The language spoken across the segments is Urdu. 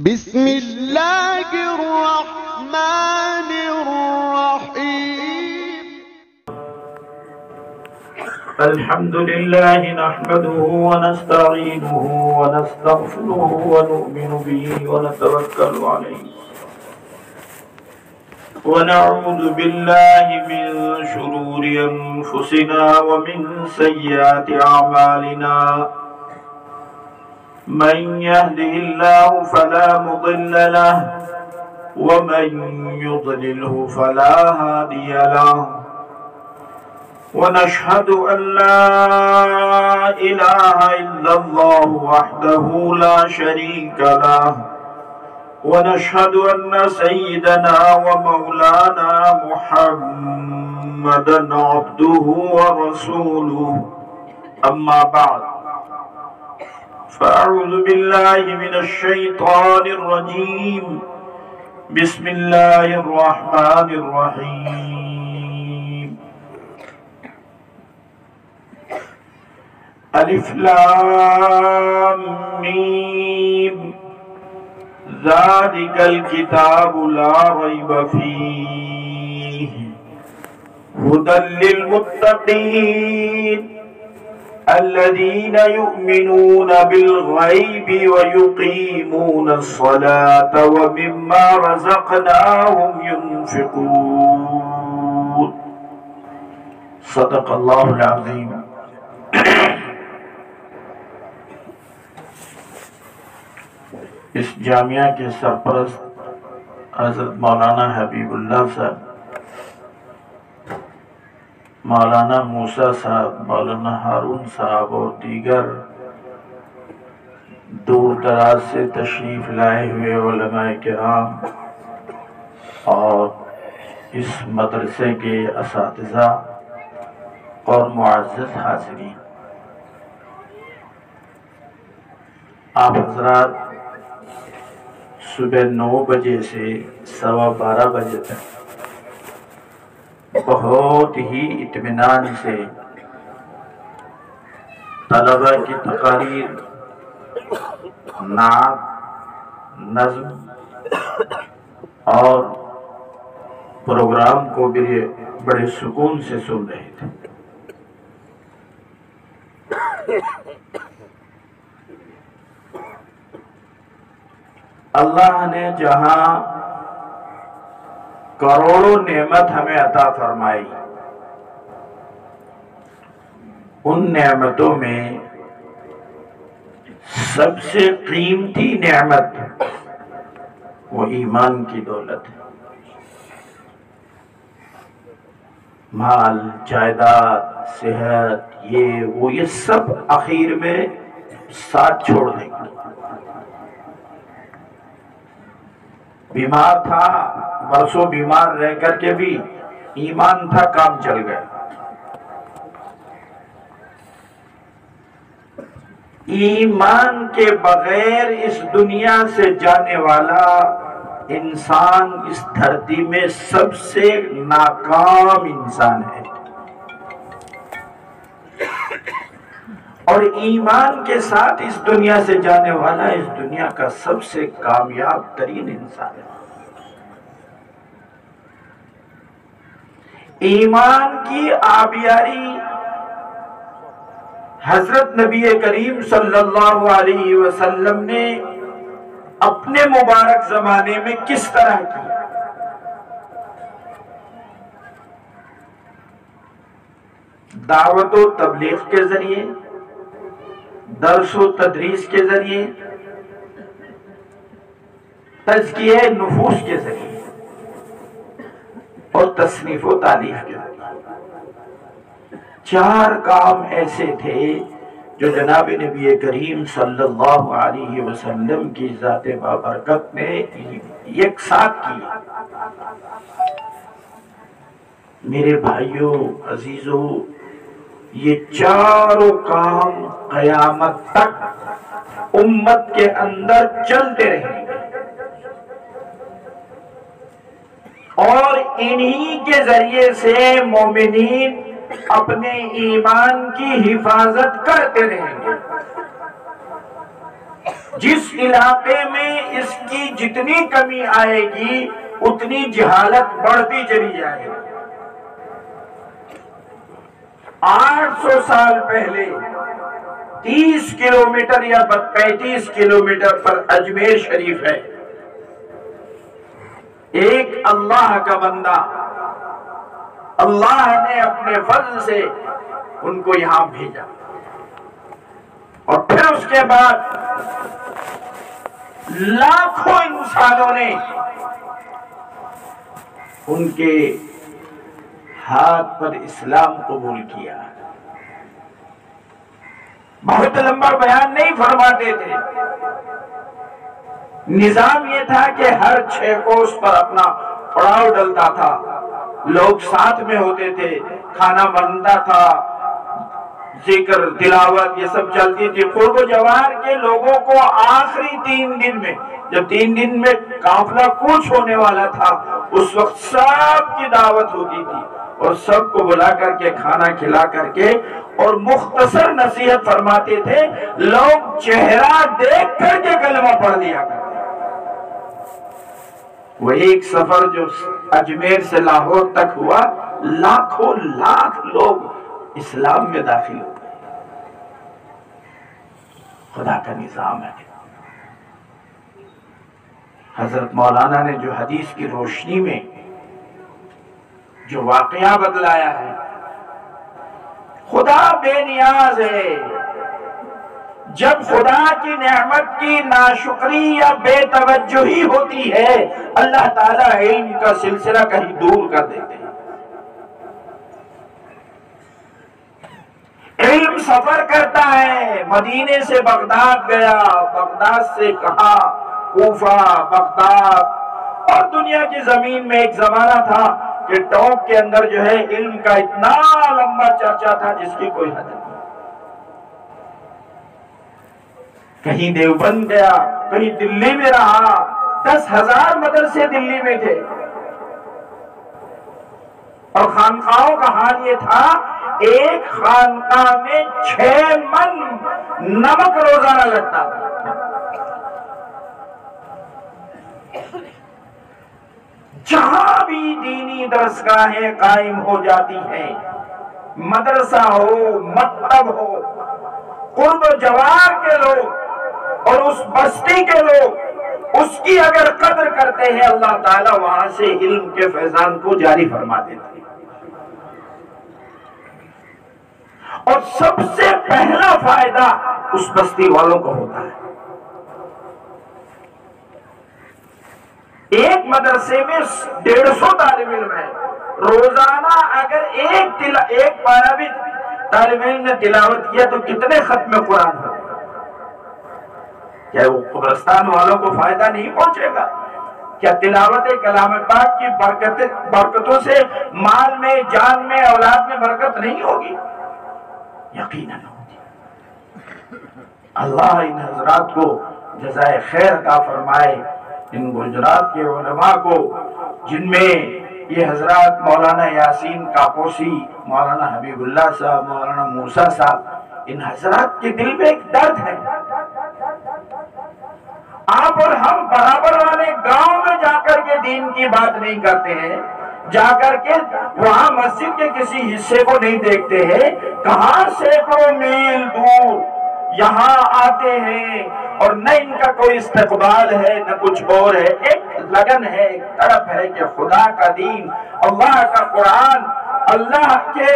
بسم اللہ الرحمن الرحیم الحمد للہ نحمده ونستعینه ونستغفره ونؤمن به ونتوکل علیہ ونعوذ باللہ من شرور انفسنا ومن سیئات اعمالنا من يهده الله فلا مضل له ومن يضلله فلا هادي له ونشهد أن لا إله إلا الله وحده لا شريك له ونشهد أن سيدنا ومولانا محمدا عبده ورسوله أما بعد فأعوذ بالله من الشيطان الرجيم بسم الله الرحمن الرحيم ألف لام ميم ذلك الكتاب لا ريب فيه هدى للمتقين الذين يؤمنون بالغيب ويقيمون الصلاة ومما رزقناهم ينفقون صدق الله العظيم اس جامعہ کے سرپرست حضرت مولانا حبیب اللہ صاحب، مولانا موسیٰ صاحب، مولانا ہارون صاحب اور دیگر دور دراز سے تشریف لائے ہوئے علماء کرام اور اس مدرسے کے اساتذہ اور معزز حاضرین، آپ حضرات صبح 9 بجے سے 12:15 بجے تک بہت ہی اطمینان سے طلبہ کی تقاریر، نعت، نظم اور پروگرام کو بھی بڑے سکون سے سن رہے تھے۔ اللہ نے جہاں کروڑوں نعمت ہمیں عطا فرمائی، ان نعمتوں میں سب سے قیمتی نعمت وہ ایمان کی دولت ہے۔ مال، جائیداد، صحت، یہ سب آخر میں ساتھ چھوڑ دیں گے۔ بیمار تھا، برسوں بیمار رہ کر کے بھی ایمان تھا، کام چل گیا۔ ایمان کے بغیر اس دنیا سے جانے والا انسان اس دھرتی میں سب سے ناکام انسان ہے، اور ایمان کے ساتھ اس دنیا سے جانے والا اس دنیا کا سب سے کامیاب ترین انسان ہے۔ ایمان کی آبیاری حضرت نبی کریم صلی اللہ علیہ وسلم نے اپنے مبارک زمانے میں کس طرح کی؟ دعوت و تبلیغ کے ذریعے، درس و تدریس کے ذریعے، تزکیہ نفوس کے ذریعے اور تصنیف و تالیف کے ذریعے۔ 4 کام ایسے تھے جو جناب نبی کریم صلی اللہ علیہ وسلم کی ذات بابرکت نے ایک ساتھ کیا۔ میرے بھائیوں، عزیزوں، یہ 4 کام قیامت تک امت کے اندر چلتے رہیں گے، اور انہی کے ذریعے سے مومنین اپنے ایمان کی حفاظت کرتے رہیں گے۔ جس علاقے میں اس اس کی جتنی کمی آئے گی اتنی جہالت بڑھتی چلی جائے گی۔ 800 سال پہلے 30 کلومیٹر یا 35 کلومیٹر پر اجمیر شریف ہے۔ ایک اللہ کا بندہ، اللہ نے اپنے فضل سے ان کو یہاں بھیجا، اور پھر اس کے بعد لاکھوں انسانوں نے ان کے ہاتھ پر اسلام قبول کیا۔ بہت لمبا بیان نہیں فرماتے تھے، نظام یہ تھا کہ ہر 6 کوس پر اپنا پڑاؤ ڈلتا تھا، لوگ ساتھ میں ہوتے تھے، کھانا بنتا تھا، ذکر تلاوت یہ سب چلتی تھی۔ قرب و جوار کے لوگوں کو آخری 3 دن میں، جب 3 دن میں قافلہ کوچ ہونے والا تھا، اس وقت سب کی دعوت ہوتی تھی اور سب کو بلا کر کے کھانا کھلا کر کے اور مختصر نصیحت فرماتے تھے، لوگ چہرہ دیکھ کر کے کلمہ پڑھ دیا کرتے۔ وہ ایک سفر جو اجمیر سے لاہور تک ہوا، لاکھوں لاکھ لوگ اسلام میں داخل ہو گئے۔ خدا کا نظام ہے۔ حضرت مولانا نے جو حدیث کی روشنی میں جو واقعہ بتلایا ہے، خدا بے نیاز ہے۔ جب خدا کی نعمت کی ناشکری یا بے توجہی ہوتی ہے، اللہ تعالیٰ علم کا سلسلہ کہیں دور کر دیتے ہیں۔ علم سفر کرتا ہے، مدینے سے بغداد گیا، بغداد سے کہاں کوفہ، بغداد، اور دنیا کی زمین میں ایک زمانہ تھا کہ ٹاپ کے اندر جو ہے علم کا اتنا لمبا چرچا تھا جس کی کوئی حد نہیں۔ کہیں دیوبند گیا، کہیں دلی میں رہا، 10,000 مدرسے دلی میں تھے، اور خانقاہوں کا حال یہ تھا، ایک خانقاہ میں 6 من نمک روزانہ لگتا تھا۔ جہاں بھی دینی درسگاہیں قائم ہو جاتی ہیں، مدرسہ ہو، مکتب ہو، قرب و جوار کے لوگ اور اس بستی کے لوگ اس کی اگر قدر کرتے ہیں، اللہ تعالیٰ وہاں سے علم کے فیضان کو جاری فرما دیتے ہیں۔ اور سب سے پہلا فائدہ اس بستی والوں کو ہوتا ہے۔ ایک مدرسے میں 150 طالب علم ہے، روزانہ اگر ایک پارہ بھی طالب علم نے تلاوت کیا تو کتنے ختم قرآن ہو؟ کیا وہ قبرستان والوں کو فائدہ نہیں پہنچے گا؟ کیا تلاوت کلام پاک کی برکتوں سے مال میں، جان میں، اولاد میں برکت نہیں ہوگی؟ یقیناً ہوگی۔ اللہ ان حضرات کو جزائے خیر عطا فرمائے، ان گجرات کے علماء کو جن میں یہ حضرات مولانا یاسین کاپوسی، مولانا حبیب اللہ صاحب، مولانا موسیٰ صاحب، ان حضرات کے دل میں ایک درد ہے۔ آپ اور ہم برابر والے گاؤں میں جا کر کے دین کی بات نہیں کرتے ہیں، جا کر کے وہاں مسجد کے کسی حصے کو نہیں دیکھتے ہیں، کہاں سینکڑوں میل دور یہاں آتے ہیں، اور نہ ان کا کوئی استقبال ہے نہ کچھ اور ہے۔ ایک لگن ہے، ایک طرف ہے کہ خدا کا دین، اللہ کا قرآن، اللہ کے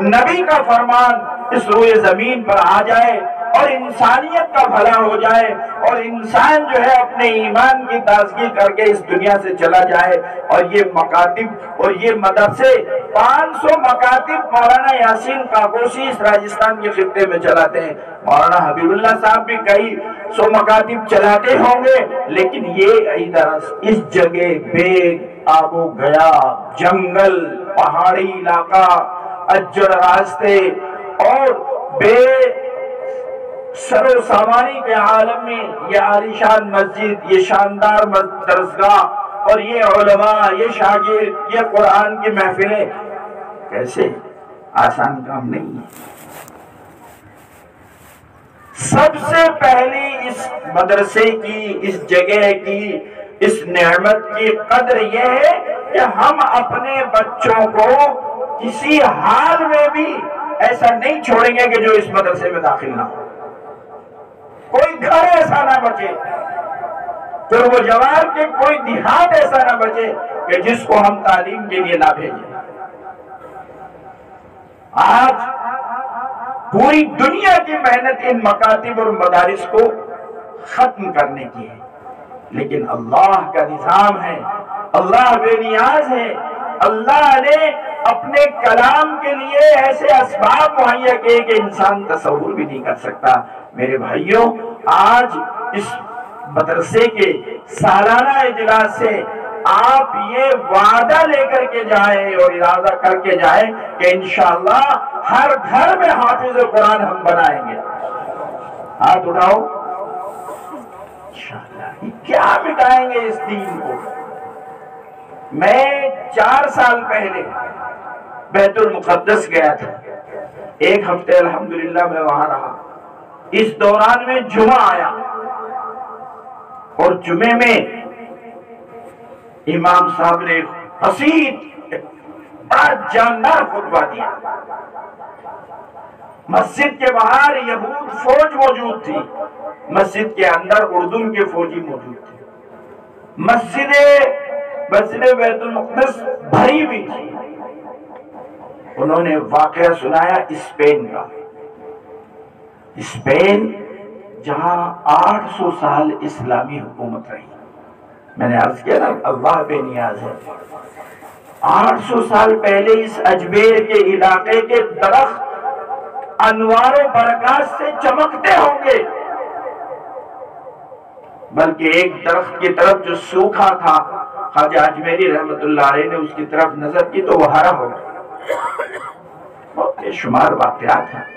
نبی کا فرمان اس روئے زمین پر آ جائے اور انسانیت کا بھلا ہو جائے، اور انسان جو ہے اپنے ایمان کی تازگی کر کے اس دنیا سے چلا جائے۔ اور یہ مکاتب اور یہ مدرسے 500 مکاتب مولانا یاسین کاپوسی اس راجستھان کے خطے میں چلاتے ہیں، مولانا حبیب اللہ صاحب بھی کئی 100 مکاتب چلاتے ہوں گے، لیکن یہ ادھر اس جگہ بے آب و گیا، جنگل، پہاڑی علاقہ، اجڑ راستے اور بے سر و سامانی کے عالم میں یہ عالیشان مسجد، یہ شاندار درسگاہ اور یہ علماء، یہ شاگرد، یہ قرآن کی محفلیں، کیسے آسان کام نہیں ہے۔ سب سے پہلی اس مدرسے کی، اس جگہ کی، اس نعمت کی قدر یہ ہے کہ ہم اپنے بچوں کو کسی حال میں بھی ایسا نہیں چھوڑیں گے کہ جو اس مدرسے میں داخل نہ ہو، کوئی گھر ایسا نہ بچے، پھر وہ جوان کے کوئی دیہات ایسا نہ بچے کہ جس کو ہم تعلیم کے لیے نہ بھیجیں۔ آج پوری دنیا کی محنت ان مکاتب اور مدارس کو ختم کرنے کی ہے، لیکن اللہ کا نظام ہے، اللہ بے نیاز ہے، اللہ نے اپنے کلام کے لیے ایسے اسباب مہیا کیے کہ انسان تصور بھی نہیں کر سکتا۔ میرے بھائیوں، آج اس مدرسے کے سالانہ اجلاس سے آپ یہ وعدہ لے کر کے جائیں اور ارادہ کر کے جائیں کہ انشاءاللہ ہر گھر میں حافظ قرآن ہم بنائیں گے۔ ہاتھ اٹھاؤ، انشاءاللہ۔ کیا مٹائیں گے اس دین کو؟ میں 4 سال پہلے بیت المقدس گیا تھا، 1 ہفتے الحمدللہ میں وہاں رہا۔ اس دوران میں جمعہ آیا اور جمعے میں امام صاحب نے بسیط بڑا جاندار خطبہ دیا۔ مسجد کے باہر یہود فوج موجود تھی، مسجد کے اندر اردن کے فوجی موجود تھے، مسجد بیت المقدس بھری ہوئی تھی۔ انہوں نے واقعہ سنایا اسپین کا، اسپین جہاں 800 سال اسلامی حکومت رہی۔ میں نے عرض کیا نا اللہ بے نیاز ہے۔ 800 سال پہلے اس اجمیر کے علاقے کے درخت انوار و برکات سے چمکتے ہوں گے، بلکہ ایک درخت کی طرف جو سوکھا تھا، خواجہ اجمیری رحمت اللہ علیہ نے اس کی طرف نظر کی تو وہ ہرا ہو گیا۔ بہت بے شمار واقعات ہیں۔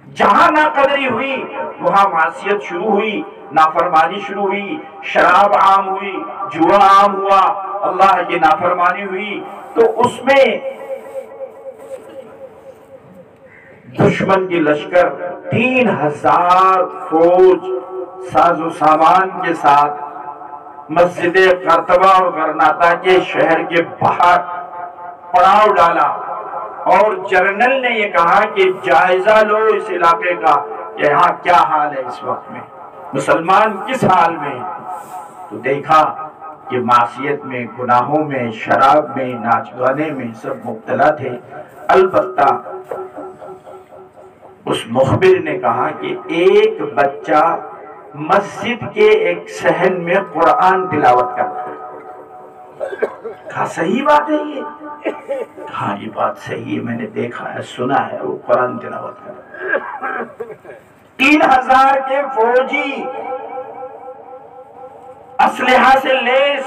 جہاں ناقدری ہوئی وہاں معصیت شروع ہوئی، نافرمانی شروع ہوئی، شراب عام ہوئی، جوا عام ہوا، اللہ کی نافرمانی ہوئی، تو اس میں دشمن کی لشکر 3000 فوج ساز و سامان کے ساتھ مسجد قرطبہ اور غرناطہ کے شہر کے باہر پڑاؤ ڈالا، اور جنرل نے یہ کہا کہ جائزہ لو اس علاقے کا کہ یہاں کیا حال ہے اس وقت میں، مسلمان کس حال میں۔ تو دیکھا کہ معصیت میں، گناہوں میں، شراب میں، ناچ گانے میں سب مبتلا تھے۔ البتہ اس مخبر نے کہا کہ ایک بچہ مسجد کے ایک صحن میں قرآن تلاوت کرتا ہے۔ کہا صحیح بات ہے یہ؟ ہاں یہ بات صحیح ہے، میں نے دیکھا ہے، سنا ہے، وہ قرآن تلاوت کرتا ہے۔ 3000 کے فوجی اسلحہ سے لیس،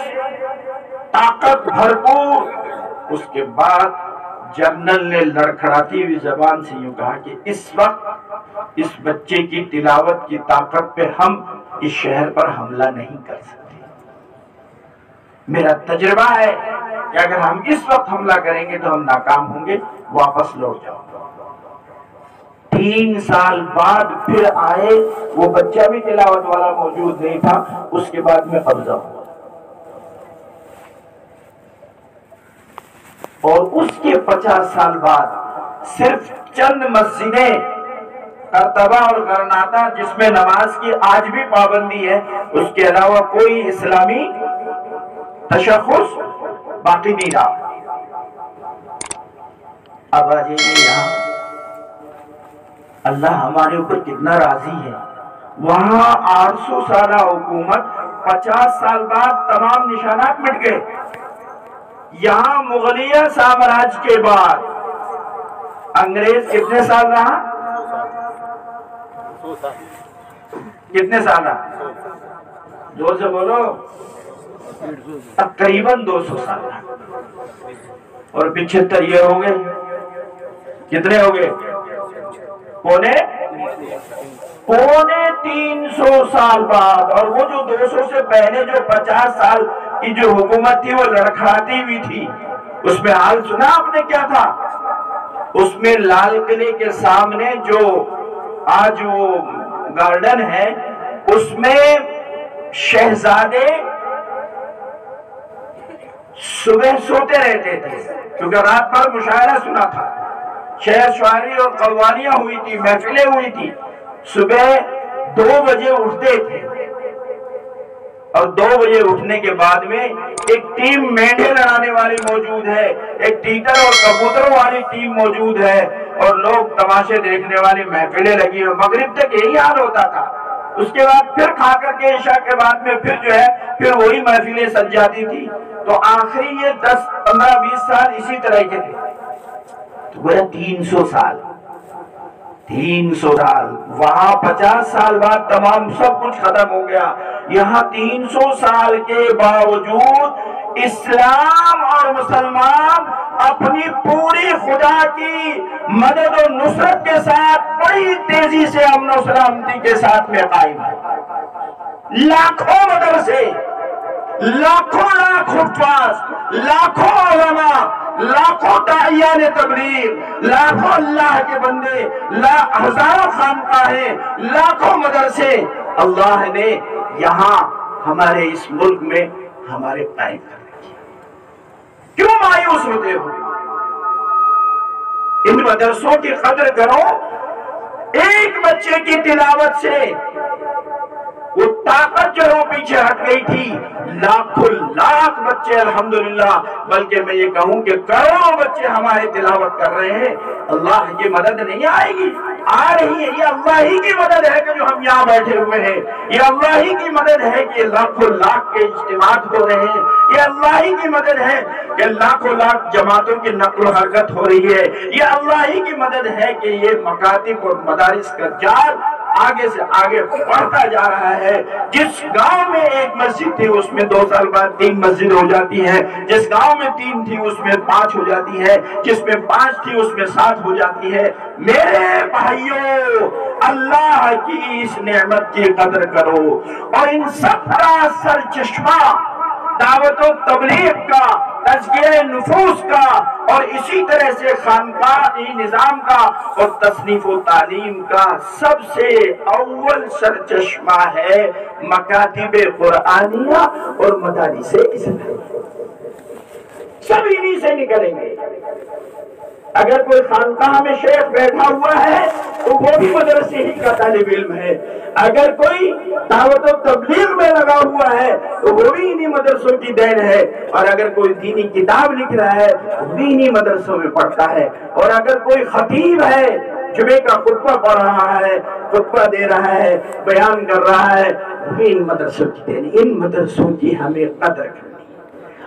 طاقت بھرپور۔ اس کے بعد جنرل نے لڑکھڑاتی ہوئی زبان سے یوں کہا کہ اس وقت اس بچے کی تلاوت کی طاقت پہ ہم اس شہر پر حملہ نہیں کر سکتے۔ میرا تجربہ ہے کہ اگر ہم اس وقت حملہ کریں گے تو ہم ناکام ہوں گے، واپس لوٹ جاؤ۔ 3 سال بعد پھر آئے، وہ بچہ بھی تلاوت والا موجود نہیں تھا، اس کے بعد میں قبضہ ہوا، اور اس کے 50 سال بعد صرف چند مسجدیں قرطبہ اور غرناطہ جس میں نماز کی آج بھی پابندی ہے، اس کے علاوہ کوئی اسلامی تشخص باقی نہیں رہا۔ اب آ جائیے یہاں، اللہ ہمارے اوپر کتنا راضی ہے۔ وہاں 800 سالہ حکومت، 50 سال بعد تمام نشانات مٹ گئے۔ یہاں مغلیہ سامراج کے بعد انگریز کتنے سال رہا؟ کتنے سال رہا؟ زور سے بولو۔ تقریباً 200 سال رہا، اور 75 یہ ہو گئے، کتنے ہو گئے؟ پونے 300 سال بعد۔ اور وہ جو 200 سے پہلے جو 50 سال کی جو حکومت تھی وہ لڑکھڑاتی ہوئی تھی، اس میں حال سنا آپ نے کیا تھا؟ اس میں لال قلعے کے سامنے جو آج وہ گارڈن ہے اس میں شہزادے صبح سوتے رہتے تھے، کیونکہ رات بھر مشاعرہ سنا تھا، شعر شاعری اور قوالیاں ہوئی تھی، محفلیں ہوئی تھی، صبح 2 بجے اٹھتے تھے اور 2 بجے اٹھنے کے بعد میں ایک ٹیم مینڈے لڑانے والی موجود ہے، ایک تیتر اور کبوتروں والی ٹیم موجود ہے اور لوگ تماشے دیکھنے والی محفلیں لگی ہوئی، مغرب تک یہی حال ہوتا تھا۔ اس کے بعد پھر کھا کر کے عشاء کے بعد میں پھر جو ہے پھر وہی محفلیں سج جاتی تھی۔ تو آخری یہ 10 15 20 سال اسی طرح کے تھے، تو گویا 300 سال وہاں 50 سال بعد تمام سب کچھ ختم ہو گیا، یہاں 300 سال کے باوجود اسلام اور مسلمان اپنی پوری خدا کی مدد و نصرت کے ساتھ بڑی تیزی سے امن و سلامتی کے ساتھ میں قائم ہے۔ لاکھوں مدرسے، لاکھوں حفاظ، لاکھوں علماء، لاکھوں داعیان تبلیغ، لاکھوں اللہ کے بندے، ہزاروں خانقاہیں، لاکھوں مدرسے اللہ نے یہاں ہمارے اس ملک میں ہمارے قائم کر رکھے۔ کیوں مایوس ہوتے ہو؟ ان مدرسوں کی قدر کرو۔ ایک بچے کی تلاوت سے وہ طاقت جو پیچھے ہٹ گئی تھی، لاکھوں لاکھ بچے الحمدللہ، بلکہ میں یہ کہوں کہ کروڑوں بچے ہمارے تلاوت کر رہے ہیں۔ اللہ کی مدد نہیں آئے گی، آ رہی ہے، یہ اللہ ہی کی مدد ہے کہ جو ہم یہاں بیٹھے ہوئے ہیں، یہ اللہ ہی کی مدد ہے کہ لاکھوں لاکھ کے اجتماعات ہو رہے ہیں، یہ اللہ ہی کی مدد ہے کہ لاکھوں لاکھ جماعتوں کی نقل و حرکت ہو رہی ہے، یہ اللہ ہی کی مدد ہے کہ یہ مکاتب اور مدارس کا جال آگے سے آگے بڑھتا جا رہا ہے۔ جس گاؤں میں ایک مسجد تھی اس میں 2 سال بعد 3 مسجد ہو جاتی ہے، جس گاؤں میں 3 تھی اس میں 5 ہو جاتی ہے، جس میں 5 تھی اس میں 7 ہو جاتی ہے۔ میرے بھائیوں، اللہ کی اس نعمت کی قدر کرو، اور ان سب کا سرچشمہ دعوت و تبلیغ کا، تزکیہ نفوس کا، اور اسی طرح سے خانقاہی نظام کا اور تصنیف و تعلیم کا سب سے اول سرچشمہ ہے مکاتب قرآنیہ اور مدارس اسلامیہ۔ سب انہی سے نکلیں گے۔ اگر کوئی خانقاہ میں شیخ بیٹھا ہوا ہے تو وہ بھی مدرسے ہی کا طالب علم ہے، اگر کوئی دعوت و تبلیغ میں لگا ہوا ہے تو وہ بھی انہی مدرسوں کی دین ہے، اور اگر کوئی دینی کتاب لکھ رہا ہے وہ بھی انہی مدرسوں میں پڑھتا ہے، اور اگر کوئی خطیب ہے جمعے کا خطبہ پڑھ رہا ہے، خطبہ دے رہا ہے، بیان کر رہا ہے، وہ بھی ان مدرسوں کی دین۔ ان مدرسوں کی ہمیں قدر کرنی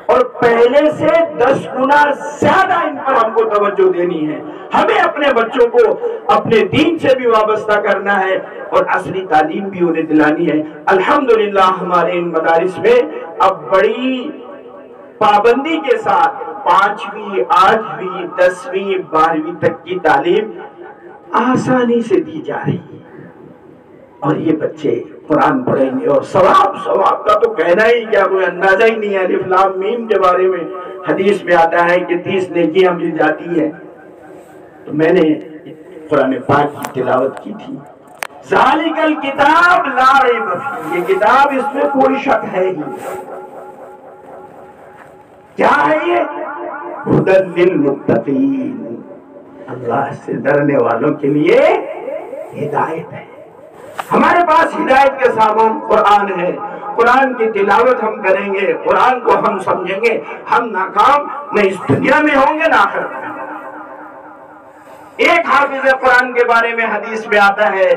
اور پہلے سے 10 گنا زیادہ ان پر ہم کو توجہ دینی ہے۔ ہمیں اپنے بچوں کو اپنے دین سے بھی وابستہ کرنا ہے اور اصلی تعلیم بھی انہیں دلانی ہے۔ الحمدللہ ہمارے ان مدارس میں اب بڑی پابندی کے ساتھ 5ویں 8ویں 10ویں 12ویں تک کی تعلیم آسانی سے دی جا رہی ہے، اور یہ بچے قرآن پڑھیں گے اور ثواب کا تو کہنا ہی کیا، کوئی اندازہ ہی نہیں ہے۔ الف لام میم کے بارے میں حدیث میں آتا ہے کہ 30 نیکیاں مل جاتی ہے۔ تو میں نے قرآن پاک کی تلاوت کی تھی، ذالک الکتاب لا ریب فیہ، یہ کتاب اس میں کوئی شک ہے ہی۔ کیا ہے یہ؟ ھدی للمتقین، اللہ سے ڈرنے والوں کے لیے ہدایت ہے۔ ہمارے پاس ہدایت کے سامان قرآن ہے، قرآن کی تلاوت ہم کریں گے، قرآن کو ہم سمجھیں گے، ہم ناکام نہ اس دنیا میں ہوں گے نہ آخرت میں۔ ایک حافظ قرآن کے بارے میں حدیث میں آتا ہے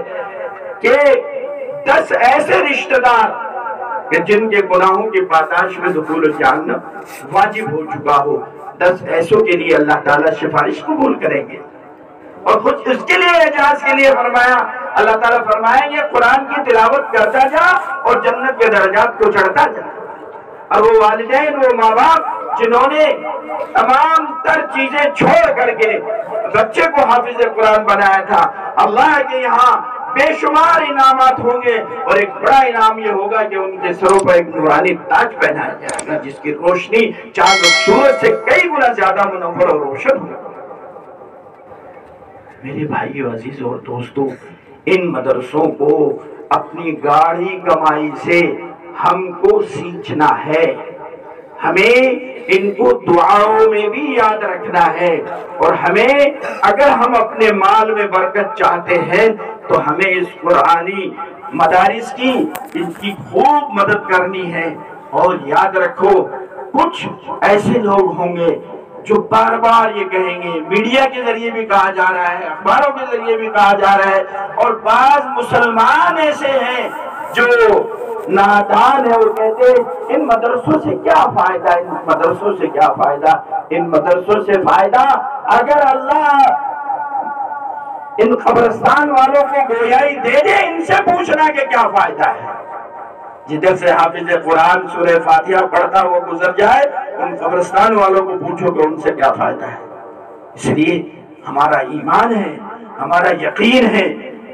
کہ 10 ایسے رشتہ دار کہ جن کے گناہوں کی پاداش میں دخول جہنم واجب ہو چکا ہو، 10 ایسوں کے لیے اللہ تعالیٰ سفارش قبول کریں گے، اور کچھ اس کے لیے اعجاز کے لیے فرمایا، اللہ تعالیٰ فرمائیں گے قرآن کی تلاوت کرتا جا اور جنت کے درجات کو چڑھتا جا۔ اور وہ والدین، وہ ماں باپ جنہوں نے تمام تر چیزیں چھوڑ کر کے بچے کو حافظ قرآن بنایا تھا، اللہ کے یہاں بے شمار انعامات ہوں گے، اور ایک بڑا انعام یہ ہوگا کہ ان کے سروں پر ایک نورانی تاج پہنایا جائے گا جس کی روشنی چاند و سورج سے کئی گنا زیادہ منور اور روشن ہوگا۔ میرے بھائی عزیز اور دوستو، ان مدرسوں کو اپنی گاڑی کمائی سے ہم کو سینچنا ہے، ہمیں ان کو دعاؤں میں بھی یاد رکھنا ہے، اور ہمیں اگر ہم اپنے مال میں برکت چاہتے ہیں تو ہمیں اس قرآنی مدارس کی ان کی خوب مدد کرنی ہے۔ اور یاد رکھو، کچھ ایسے لوگ ہوں گے جو بار بار یہ کہیں گے، میڈیا کے ذریعے بھی کہا جا رہا ہے، اخباروں کے ذریعے بھی کہا جا رہا ہے، اور بعض مسلمان ایسے ہیں جو نادان ہے، اور کہتے ہیں ان مدرسوں سے کیا فائدہ، ان مدرسوں سے کیا فائدہ۔ ان مدرسوں سے فائدہ، اگر اللہ ان قبرستان والوں کو گویائی دے دے، ان سے پوچھنا کہ کیا فائدہ ہے۔ جدھر سے حافظ قرآن سورہ فاتحہ پڑھتا وہ گزر جائے، ان قبرستان والوں کو پوچھو کہ ان سے کیا فائدہ ہے۔ اس لیے ہمارا ایمان ہے، ہمارا یقین ہے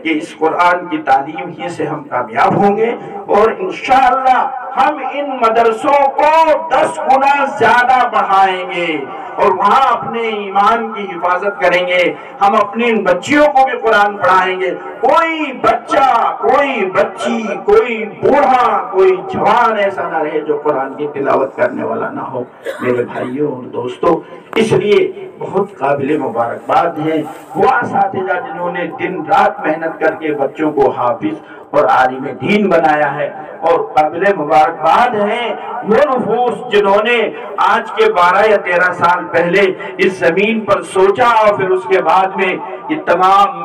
کہ اس قرآن کی تعلیم ہی سے ہم کامیاب ہوں گے، اور انشاءاللہ ہم ان مدرسوں کو 10 گنا زیادہ بڑھائیں گے، اور وہاں اپنے ایمان کی حفاظت کریں گے۔ ہم اپنی بچیوں کو بھی قرآن پڑھائیں گے۔ کوئی بچہ، کوئی بچی، کوئی بوڑھا، کوئی جوان ایسا نہ رہے جو قرآن کی تلاوت کرنے والا نہ ہو۔ میرے بھائیوں اور دوستو، اس لیے بہت قابل مبارکباد ہیں وہ اساتذہ جنہوں نے دن رات محنت کر کے بچوں کو حافظ اور عالم دین بنایا ہے، اور قابل مبارکباد ہیں وہ نفوس جنہوں نے آج کے 12 یا 13 سال پہلے اس زمین پر سوچا، اور پھر اس کے بعد میں یہ تمام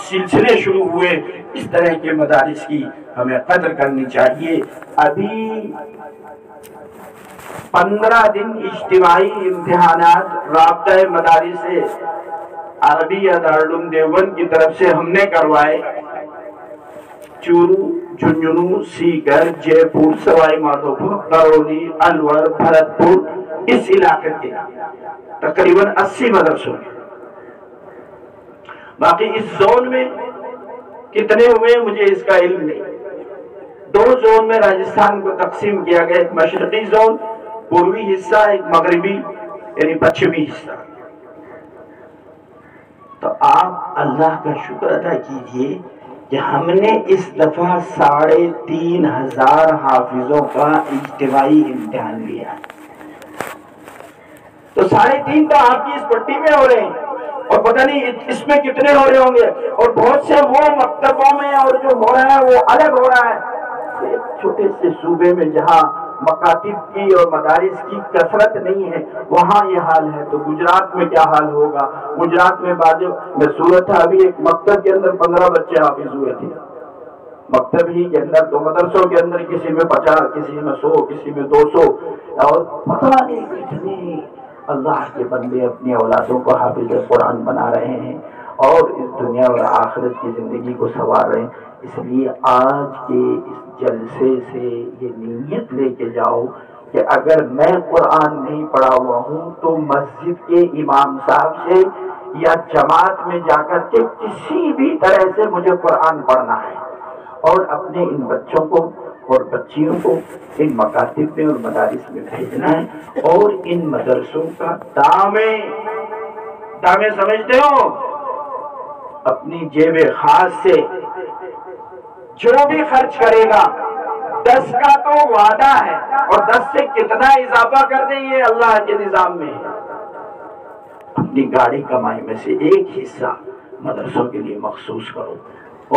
سلسلے شروع ہوئے۔ اس طرح کے مدارس کی ہمیں قدر کرنی چاہیے۔ ابھی 15 دن اجتماعی امتحانات رابطہ مدارس عربی دارالعلوم دیوبند کی طرف سے ہم نے کروائے۔ چورو، جھنجھنو، سیکر، جے پور، سوائی مادھوپور، کرولی، الور، بھرت پور، اس علاقے کے تقریباً 80 مدرسوں میں۔ باقی اس زون میں کتنے ہوئے مجھے اس کا علم نہیں۔ 2 زون میں راجستھان کو تقسیم کیا گیا، ایک مشرقی زون پوروی حصہ، ایک مغربی یعنی پچھمی حصہ۔ تو آپ اللہ کا شکر ادا کیجئے کہ ہم نے اس دفعہ 3500 حافظوں کا اجتماعی امتحان لیا ہے۔ تو 3.5 تو آپ کی اس پٹی میں ہو رہے ہیں، اور پتہ نہیں اس میں کتنے ہو رہے ہوں گے، اور بہت سے وہ مکتبوں میں اور جو ہو رہا ہے وہ الگ ہو رہا ہے۔ ایک چھوٹے سے صوبے میں جہاں مکاتب کی اور مدارس کی کثرت نہیں ہے وہاں یہ حال ہے، تو گجرات میں کیا حال ہوگا؟ گجرات میں میں صورت تھا، ابھی ایک مکتب کے اندر 15 بچے حافظ ہوئے تھے، مکتب ہی کے اندر۔ تو مدرسوں کے اندر کسی میں 50، کسی میں 100، کسی میں 200، اور پتہ نہیں کتنے اللہ کے بندے اپنی اولادوں کو حافظ قرآن بنا رہے ہیں، اور اس دنیا اور آخرت کی زندگی کو سنوار رہے ہیں۔ اس لیے آج کے اس جلسے سے یہ نیت لے کے جاؤ کہ اگر میں قرآن نہیں پڑھا ہوا ہوں تو مسجد کے امام صاحب سے یا جماعت میں جا کر کے کسی بھی طرح سے مجھے قرآن پڑھنا ہے، اور اپنے ان بچوں کو اور بچیوں کو ان مکاتب میں اور مدارس میں بھیجنا ہے، اور ان مدرسوں کا دامے سمجھتے ہو، اپنی جیب خاص سے جو بھی خرچ کرے گا 10 کا تو وعدہ ہے، اور 10 سے کتنا اضافہ کر دیں یہ اللہ کے نظام میں ہے۔ اپنی گاڑی کمائی میں سے ایک حصہ مدرسوں کے لیے مخصوص کرو،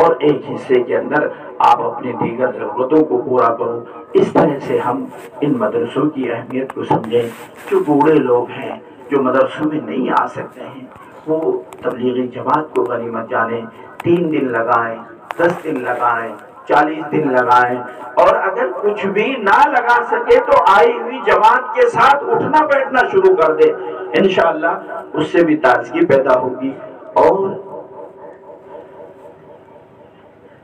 اور ایک حصے کے اندر آپ اپنی دیگر ضرورتوں کو پورا کرو۔ اس طرح سے ہم ان مدرسوں کی اہمیت کو سمجھیں۔ جو بوڑھے لوگ ہیں جو مدرسوں میں نہیں آ سکتے ہیں وہ تبلیغی جماعت کو غنیمت جانیں، 3 دن لگائیں، 10 دن لگائیں، 40 دن لگائیں، اور اگر کچھ بھی نہ لگا سکے تو آئی ہوئی جماعت کے ساتھ اٹھنا بیٹھنا شروع کر دے، انشاءاللہ اس سے بھی تازگی پیدا ہوگی۔ اور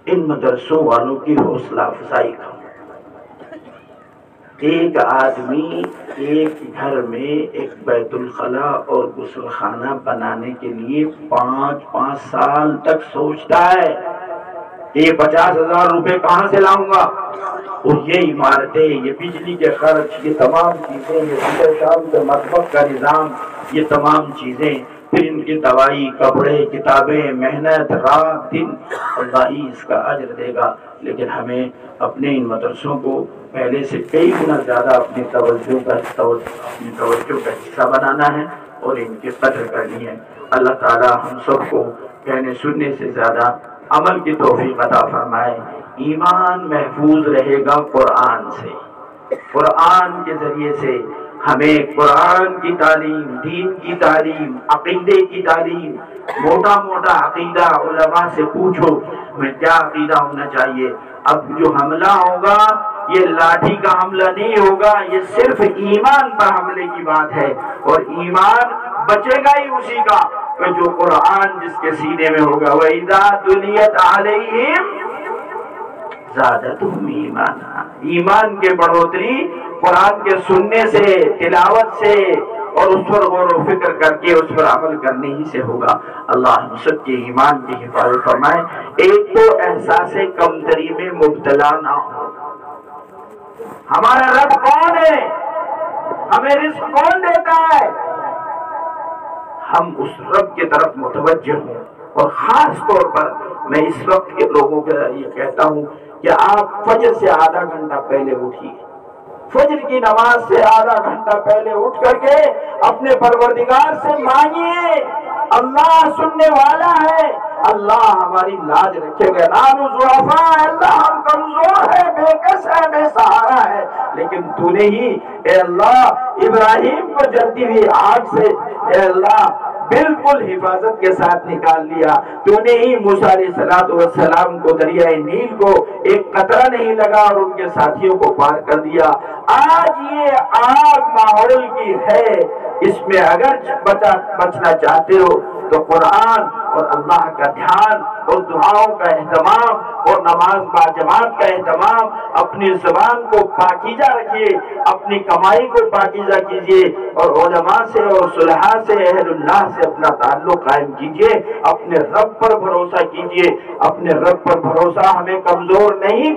ان مدرسوں والوں کی حوصلہ افزائی کرو۔ ایک آدمی ایک گھر میں ایک بیت الخلا اور غسل خانہ بنانے کے لیے 5 سال تک سوچتا ہے کہ یہ 50,000 روپے کہاں سے لاؤں گا، اور یہ عمارتیں، یہ بجلی کے خرچ، یہ تمام چیزیں، یہ صبح شام کے مطبخ کا نظام، یہ تمام چیزیں، پھر ان کی دوائی، کپڑے، کتابیں، محنت، رات دن، اللہ ہی اس کا اجر دے گا، لیکن ہمیں اپنے ان مدرسوں کو پہلے سے کئی گنا زیادہ اپنی توجہ کا حصہ بنانا ہے اور ان کی قدر کرنی ہے۔ اللہ تعالی ہم سب کو کہنے سننے سے زیادہ عمل کی توفیق عطا فرمائے۔ ایمان محفوظ رہے گا قرآن سے، قرآن کے ذریعے سے ہمیں قرآن کی تعلیم، دین کی تعلیم، عقیدے کی تعلیم، موٹا موٹا عقیدہ علماء سے پوچھو ہمیں کیا عقیدہ ہونا چاہیے۔ اب جو حملہ ہوگا یہ لاٹھی کا حملہ نہیں ہوگا، یہ صرف ایمان پر حملے کی بات ہے، اور ایمان بچے گا ہی اسی کا کہ جو قرآن جس کے سینے میں ہوگا۔ وَإِذَا تُلِيَتْ عَلَيْهِمْ زادتہم ایمانا، ایمان کے بڑھوتری قرآن کے سننے سے، تلاوت سے اور اس پر غور و فکر کر کے اس پر عمل کرنے ہی سے ہوگا۔ اللہ ہم سب کے ایمان کی حفاظت فرمائے۔ ایک تو احساس کمتری میں مبتلا نہ ہو۔ ہمارا رب کون ہے؟ ہمیں رزق کون دیتا ہے؟ ہم اس رب کی طرف متوجہ ہوں، اور خاص طور پر میں اس وقت کے لوگوں کو یہ کہتا ہوں کہ آپ فجر سے آدھا گھنٹہ پہلے اٹھیے، فجر کی نماز سے آدھا گھنٹہ پہلے اٹھ کر کے اپنے پروردگار سے مانگیے۔ اللہ سننے والا ہے، اللہ ہماری لاج رکھے گا۔ نانو ضعفاء، اللہ ہم کمزور ہے، بے کس ہے، بے سہارا ہے، لیکن تو نے ہی اے اللہ ابراہیم کو جلتی ہوئی آگ سے اے اللہ بالکل حفاظت کے ساتھ نکال لیا۔ تو نے ہی موسیٰ علیہ السلام کو دریائے نیل کو ایک قطرہ نہیں لگا اور ان کے ساتھیوں کو پار کر دیا۔ آج یہ آگ ماحول کی ہے، اس میں اگر بچنا چاہتے ہو تو قرآن اور اللہ کا دھیان اور دعاؤں کا اہتمام اور نماز باجماعت کا اہتمام، اپنی زبان کو پاکیزہ رکھیے، اپنی کمائی کو پاکیزہ کیجیے، اور علماء سے اور صلحاء سے، اہل اللہ سے اپنا تعلق قائم کیجیے، اپنے رب پر بھروسہ کیجیے۔ اپنے رب پر بھروسہ ہمیں کمزور نہیں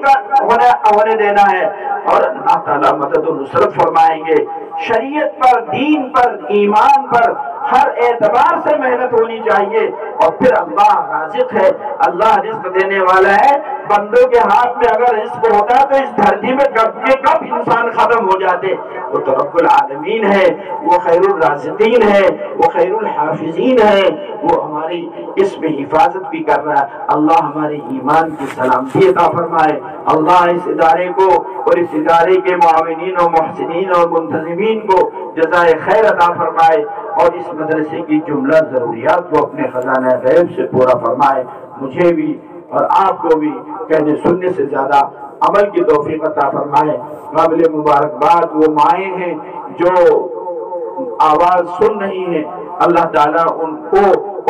ہونے دینا ہے، اور اللہ تعالیٰ مدد و نصرت فرمائیں گے۔ شریعت پر، دین پر، ایمان پر ہر اعتبار سے محنت ہونی چاہیے، اور پھر اللہ رازق ہے، اللہ رزق دینے والا ہے۔ بندوں کے ہاتھ میں اگر رزق ہوتا تو اس دھرتی میں کب انسان ختم ہو جاتے۔ وہ تو رب العالمین ہے، وہ خیر الرازقین ہے، وہ خیر الحافظین ہے، وہ ہماری اس میں حفاظت بھی کر رہا ہے۔ اللہ ہمارے ایمان کی سلامتی عطا فرمائے۔ اللہ اس ادارے کو اور اس ادارے کے معاونین و محسنین اور منتظمین کو جزائے خیر عطا فرمائے، اور اس مدرسے کی جملہ ضروریات کو اپنے خزانہ غیب سے پورا فرمائے۔ مجھے بھی اور آپ کو بھی کہنے سننے سے زیادہ عمل کی توفیق عطا فرمائے۔ قابل مبارکباد وہ مائیں ہیں جو آواز سن رہی ہیں، اللہ تعالیٰ ان کو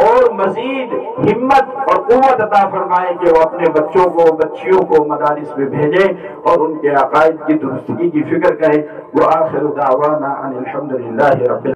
اور مزید ہمت اور قوت عطا فرمائے کہ وہ اپنے بچوں کو، بچیوں کو مدارس میں بھیجیں اور ان کے عقائد کی درستگی کی فکر کریں۔ وآخر دعوانا ان الحمدللہ رب